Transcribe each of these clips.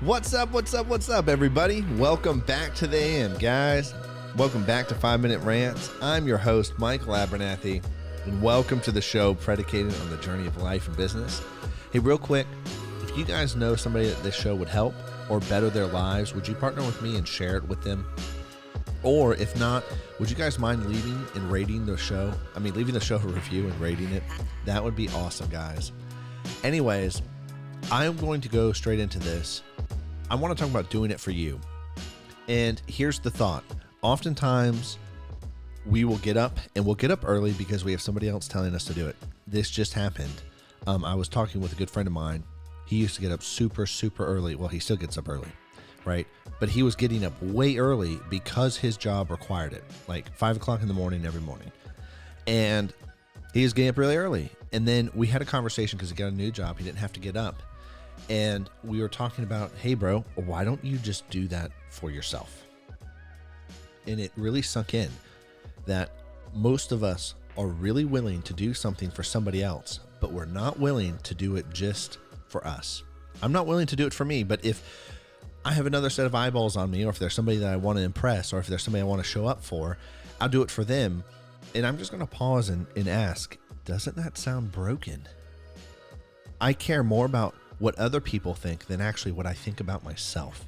What's up, everybody? Welcome back to the AM, guys. Welcome back to 5-Minute Rants. I'm your host, Michael Abernathy, and welcome to the show predicated on the journey of life and business. Hey, real quick, if you guys know somebody that this show would help or better their lives, would you partner with me and share it with them? Or if not, would you guys mind leaving and rating the show? Leaving the show a review and rating it. That would be awesome, guys. Anyways, I'm going to go straight into this. I want to talk about doing it for you. And here's the thought. Oftentimes, we will get up, and we'll get up early because we have somebody else telling us to do it. This just happened. I was talking with a good friend of mine. He used to get up super early. Well, he still gets up early, right? But he was getting up way early because his job required it, like 5 o'clock in the morning every morning. And he was getting up really early. And then we had a conversation because he got a new job. He didn't have to get up. And we were talking about, hey, bro, why don't you just do that for yourself? And it really sunk in that most of us are really willing to do something for somebody else, but we're not willing to do it just for us. I'm not willing to do it for me, but if I have another set of eyeballs on me, or if there's somebody that I want to impress, or if there's somebody I want to show up for, I'll do it for them. And I'm just going to pause and ask, doesn't that sound broken? I care more about what other people think than actually what I think about myself.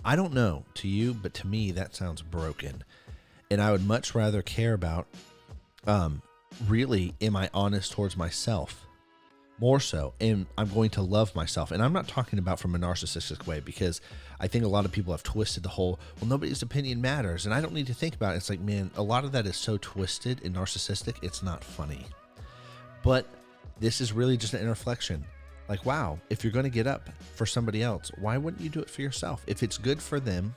I don't know to you, but to me, that sounds broken. And I would much rather care about, really, am I honest towards myself? More so, and I'm going to love myself. And I'm not talking about from a narcissistic way, because I think a lot of people have twisted the whole, well, nobody's opinion matters, and I don't need to think about it. It's like, man, a lot of that is so twisted and narcissistic, it's not funny. But this is really just an reflection. Like, wow, if you're going to get up for somebody else, why wouldn't you do it for yourself? If it's good for them,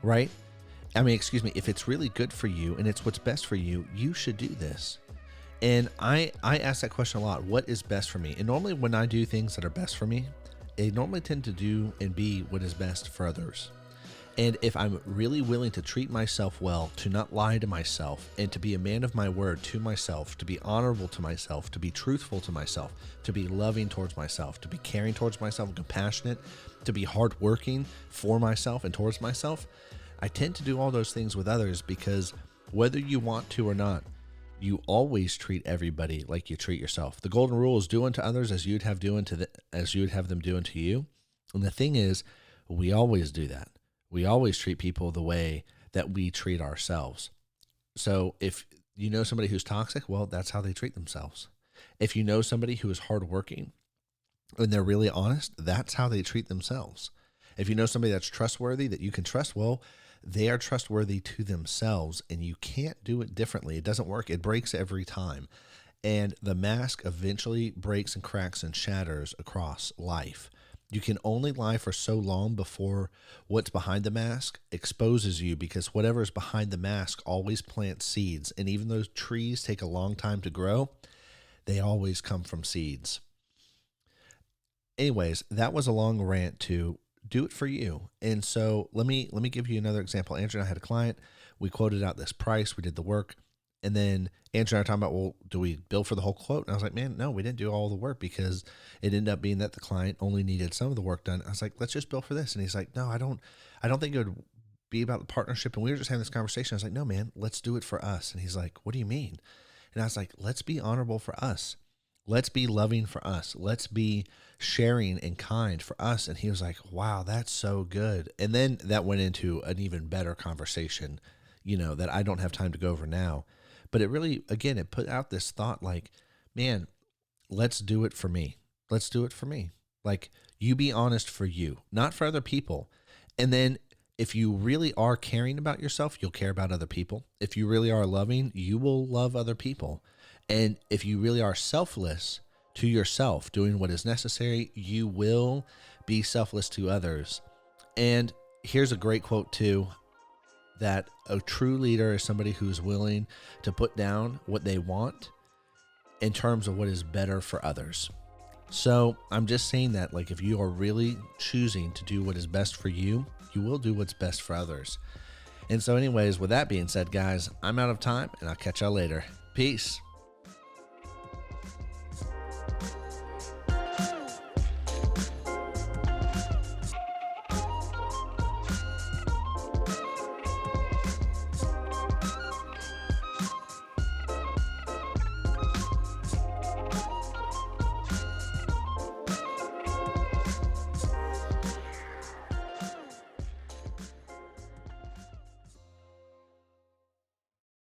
right? If it's really good for you and it's what's best for you, you should do this. And I ask that question a lot. What is best for me? And normally when I do things that are best for me, I normally tend to do and be what is best for others. And if I'm really willing to treat myself well, to not lie to myself, and to be a man of my word to myself, to be honorable to myself, to be truthful to myself, to be loving towards myself, to be caring towards myself, and compassionate, to be hardworking for myself and towards myself, I tend to do all those things with others, because whether you want to or not, you always treat everybody like you treat yourself. The golden rule is do unto others as you'd have them do unto you. And the thing is, we always do that. We always treat people the way that we treat ourselves. So if you know somebody who's toxic, well, that's how they treat themselves. If you know somebody who is hardworking and they're really honest, that's how they treat themselves. If you know somebody that's trustworthy, that you can trust, well, they are trustworthy to themselves, and you can't do it differently. It doesn't work. It breaks every time. And the mask eventually breaks and cracks and shatters across life. You can only lie for so long before what's behind the mask exposes you, because whatever is behind the mask always plants seeds. And even though trees take a long time to grow, they always come from seeds. Anyways, that was a long rant to do it for you. And so let me give you another example. Andrew and I had a client. We quoted out this price. We did the work. And then Andrew and I were talking about, well, do we bill for the whole quote? And I was like, man, no, we didn't do all the work, because it ended up being that the client only needed some of the work done. I was like, let's just bill for this. And he's like, no, I don't think it would be about the partnership. And we were just having this conversation. I was like, no, man, let's do it for us. And he's like, what do you mean? And I was like, let's be honorable for us. Let's be loving for us. Let's be sharing and kind for us. And he was like, wow, that's so good. And then that went into an even better conversation, that I don't have time to go over now. But it really, again, it put out this thought like, man, let's do it for me. Let's do it for me. Like, you be honest for you, not for other people. And then if you really are caring about yourself, you'll care about other people. If you really are loving, you will love other people. And if you really are selfless to yourself, doing what is necessary, you will be selfless to others. And here's a great quote too, that a true leader is somebody who's willing to put down what they want in terms of what is better for others. So I'm just saying that, like, if you are really choosing to do what is best for you, you will do what's best for others. And so anyways, with that being said, guys, I'm out of time, and I'll catch y'all later. Peace.